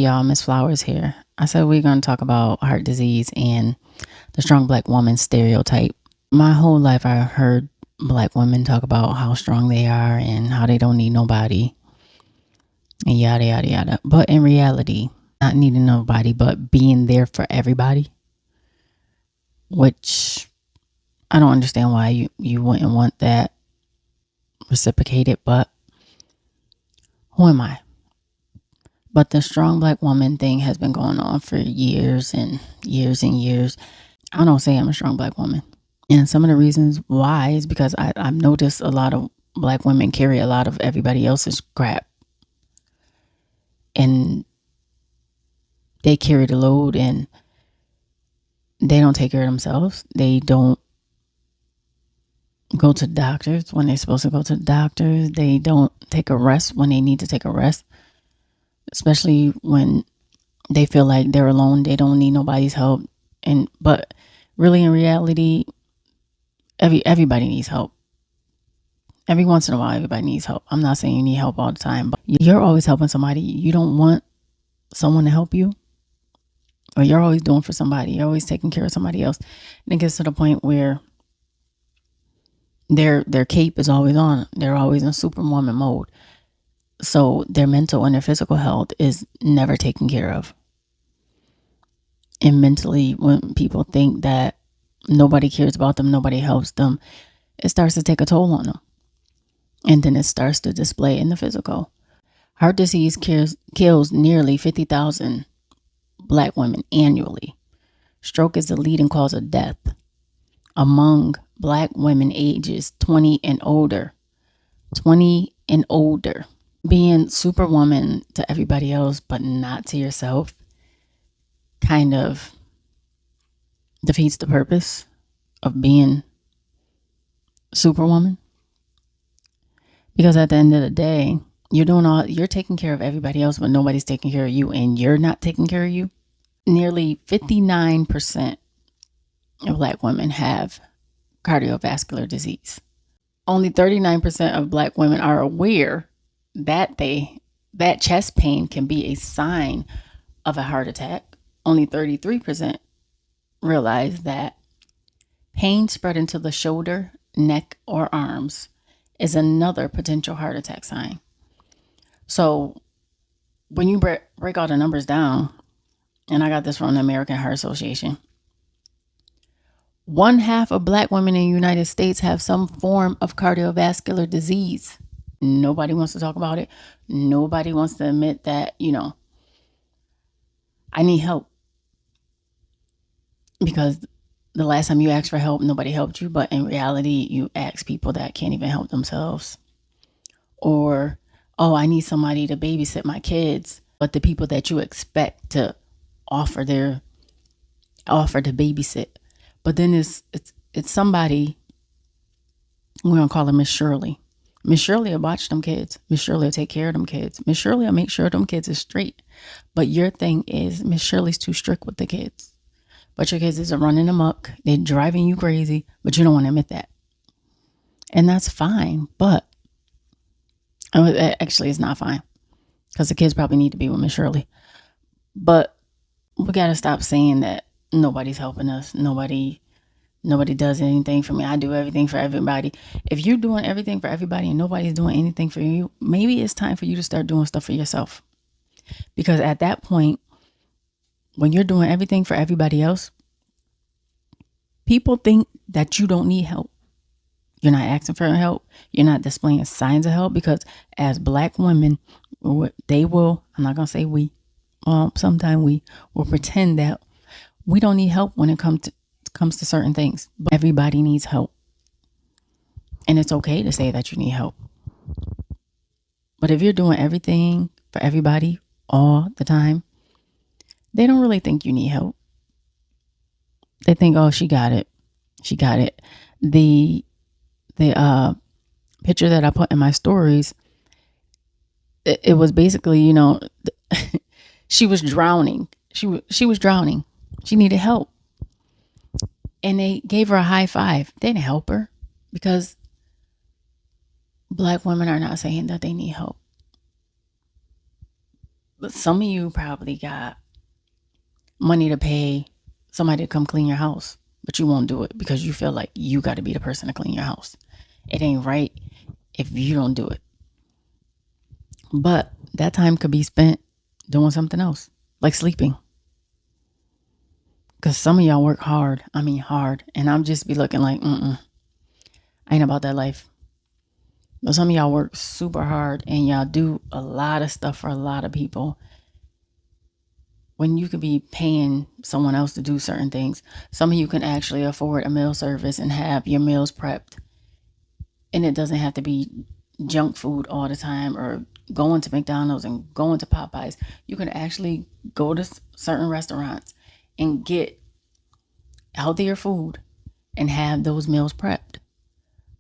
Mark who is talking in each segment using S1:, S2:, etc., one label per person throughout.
S1: Hey y'all, Miss Flowers here. I said we're going to talk about heart disease and the strong black woman stereotype. My whole life I heard black women talk about how strong they are and how they don't need nobody and yada yada yada. But in reality, not needing nobody but being there for everybody, which I don't understand why you wouldn't want that reciprocated, but who am I? But the strong black woman thing has been going on for years and years and years. I don't say I'm a strong black woman. And some of the reasons why is because I've noticed a lot of black women carry a lot of everybody else's crap. And they carry the load and they don't take care of themselves. They don't go to doctors when they're supposed to go to the doctors. They don't take a rest when they need to take a rest. Especially when they feel like they're alone. They don't need nobody's help. But really in reality, everybody needs help. Every once in a while, everybody needs help. I'm not saying you need help all the time, but you're always helping somebody. You don't want someone to help you, or you're always doing for somebody. You're always taking care of somebody else. And it gets to the point where their cape is always on. They're always in superwoman mode. So their mental and their physical health is never taken care of. And mentally, when people think that nobody cares about them, nobody helps them, it starts to take a toll on them. And then it starts to display in the physical. Heart disease kills nearly 50,000 black women annually. Stroke is the leading cause of death among black women ages 20 and older. 20 and older. Being superwoman to everybody else, but not to yourself, kind of defeats the purpose of being superwoman. Because at the end of the day, you're taking care of everybody else, but nobody's taking care of you, and you're not taking care of you. Nearly 59% of black women have cardiovascular disease. Only 39% of black women are aware that chest pain can be a sign of a heart attack. Only 33% realize that pain spread into the shoulder, neck, or arms is another potential heart attack sign. So when you break all the numbers down, and I got this from the American Heart Association, 1/2 of black women in the United States have some form of cardiovascular disease. Nobody wants to talk about it. Nobody wants to admit that, I need help. Because the last time you asked for help, nobody helped you. But in reality, you ask people that can't even help themselves. Or, oh, I need somebody to babysit my kids. But the people that you expect to offer to babysit. But then it's somebody, we're going to call her Miss Shirley. Miss Shirley will watch them kids. Miss Shirley will take care of them kids. Miss Shirley will make sure them kids is straight. But your thing is Miss Shirley's too strict with the kids. But your kids is running amok. They're driving you crazy, but you don't want to admit that. And that's fine. But actually, it's not fine because the kids probably need to be with Miss Shirley. But we got to stop saying that nobody's helping us. Nobody does anything for me. I do everything for everybody. If you're doing everything for everybody and nobody's doing anything for you, maybe it's time for you to start doing stuff for yourself. Because at that point, when you're doing everything for everybody else, people think that you don't need help. You're not asking for help. You're not displaying signs of help, because as black women, they will, I'm not going to say we, sometimes we will pretend that we don't need help when it comes to certain things. But everybody needs help. And it's okay to say that you need help. But if you're doing everything for everybody all the time, they don't really think you need help. They think, oh, she got it. She got it. The picture that I put in my stories, it was basically, she was drowning. She was drowning. She needed help. And they gave her a high five. They didn't help her, because black women are not saying that they need help. But some of you probably got money to pay somebody to come clean your house, but you won't do it because you feel like you got to be the person to clean your house. It ain't right if you don't do it. But that time could be spent doing something else, like sleeping. Because some of y'all work hard. I mean, hard. And I'm just be looking like, I ain't about that life. But some of y'all work super hard and y'all do a lot of stuff for a lot of people when you could be paying someone else to do certain things. Some of you can actually afford a meal service and have your meals prepped. And it doesn't have to be junk food all the time or going to McDonald's and going to Popeyes. You can actually go to certain restaurants and get healthier food and have those meals prepped.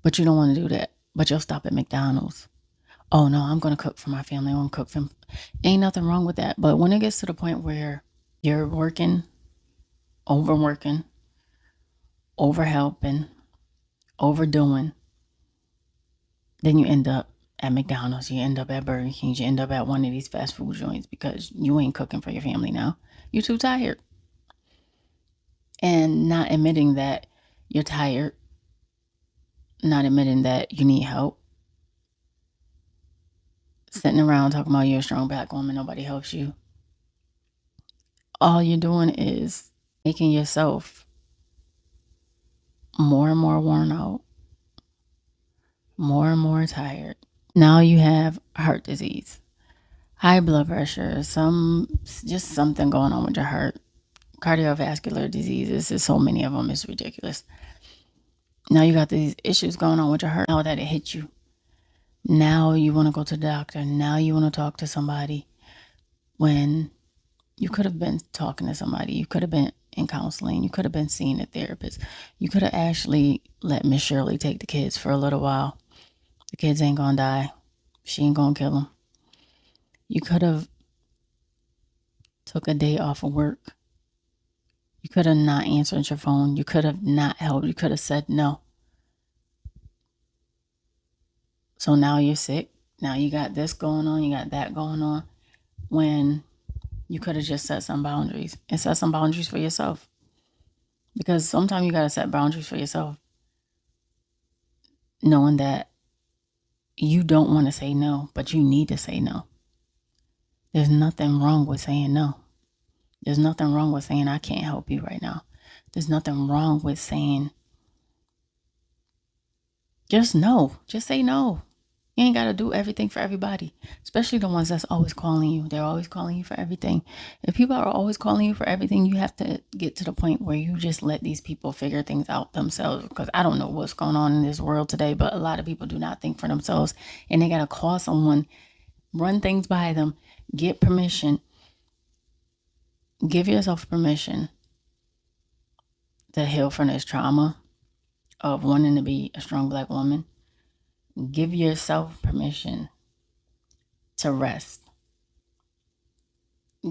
S1: But you don't want to do that. But you'll stop at McDonald's. Oh no, I'm going to cook for my family. I'm going to cook for them. Ain't nothing wrong with that. But when it gets to the point where you're working, overworking, overhelping, overdoing, then you end up at McDonald's, you end up at Burger King, you end up at one of these fast food joints because you ain't cooking for your family now. You're too tired. And not admitting that you're tired, not admitting that you need help, sitting around talking about you're a strong black woman, nobody helps you. All you're doing is making yourself more and more worn out, more and more tired. Now you have heart disease, high blood pressure, just something going on with your heart, cardiovascular diseases. There's so many of them, it's ridiculous. Now you got these issues going on with your heart. Now that it hit you, now you want to go to the doctor. Now you want to talk to somebody when you could have been talking to somebody. You could have been in counseling. You could have been seeing a therapist. You could have actually let Miss Shirley take the kids for a little while. The kids ain't gonna die. She ain't gonna kill them. You could have took a day off of work. You could have not answered your phone. You could have not helped. You could have said no. So now you're sick. Now you got this going on. You got that going on. When you could have just set some boundaries and set some boundaries for yourself. Because sometimes you got to set boundaries for yourself, knowing that you don't want to say no, but you need to say no. There's nothing wrong with saying no. There's nothing wrong with saying I can't help you right now. There's nothing wrong with saying just no. Just say no. You ain't got to do everything for everybody, especially the ones that's always calling you. They're always calling you for everything. If people are always calling you for everything, you have to get to the point where you just let these people figure things out themselves. Because I don't know what's going on in this world today, but a lot of people do not think for themselves. And they got to call someone, run things by them, get permission. Give yourself permission to heal from this trauma of wanting to be a strong black woman. Give yourself permission to rest.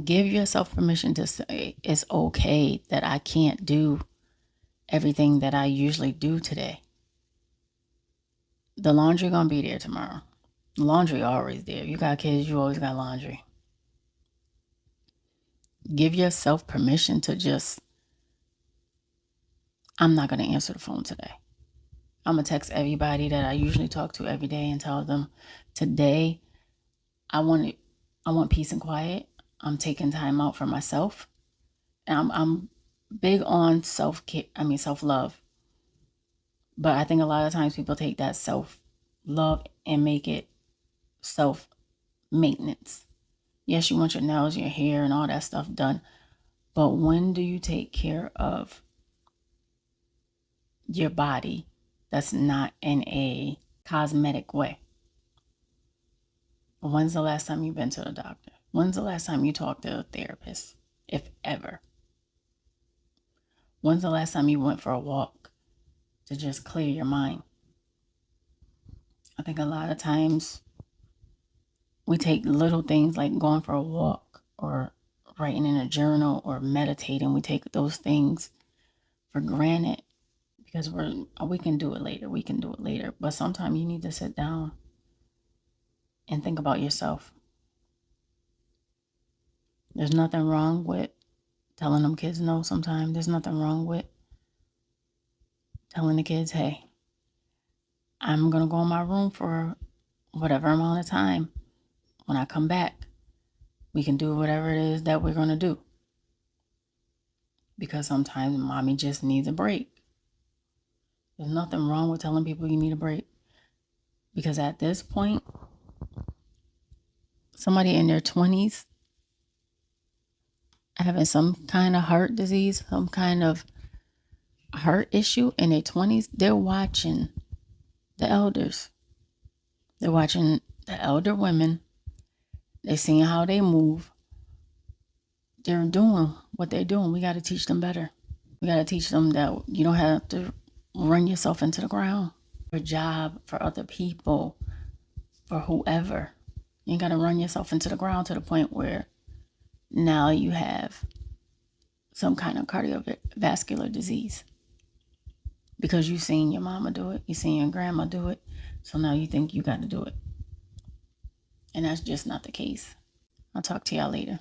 S1: Give yourself permission to say it's okay that I can't do everything that I usually do today. The laundry gonna be there tomorrow. Laundry always there. If you got kids, you always got laundry. Give yourself permission to just, I'm not gonna answer the phone today. I'm gonna text everybody that I usually talk to every day and tell them today I want peace and quiet. I'm taking time out for myself. And I'm big on self-care, self-love. But I think a lot of times people take that self-love and make it self-maintenance. Yes, you want your nails, your hair, and all that stuff done. But when do you take care of your body that's not in a cosmetic way? When's the last time you've been to the doctor? When's the last time you talked to a therapist, if ever? When's the last time you went for a walk to just clear your mind? I think a lot of times we take little things like going for a walk or writing in a journal or meditating. We take those things for granted because we can do it later. We can do it later. But sometimes you need to sit down and think about yourself. There's nothing wrong with telling them kids no sometimes. There's nothing wrong with telling the kids, hey, I'm going to go in my room for whatever amount of time. When I come back, we can do whatever it is that we're going to do. Because sometimes mommy just needs a break. There's nothing wrong with telling people you need a break. Because at this point, somebody in their 20s having some kind of heart disease, some kind of heart issue in their 20s, they're watching the elders. They're watching the elder women. They're seeing how they move. They're doing what they're doing. We got to teach them better. We got to teach them that you don't have to run yourself into the ground for a job, for other people, for whoever. You ain't got to run yourself into the ground to the point where now you have some kind of cardiovascular disease. Because you've seen your mama do it, you've seen your grandma do it, so now you think you got to do it. And that's just not the case. I'll talk to y'all later.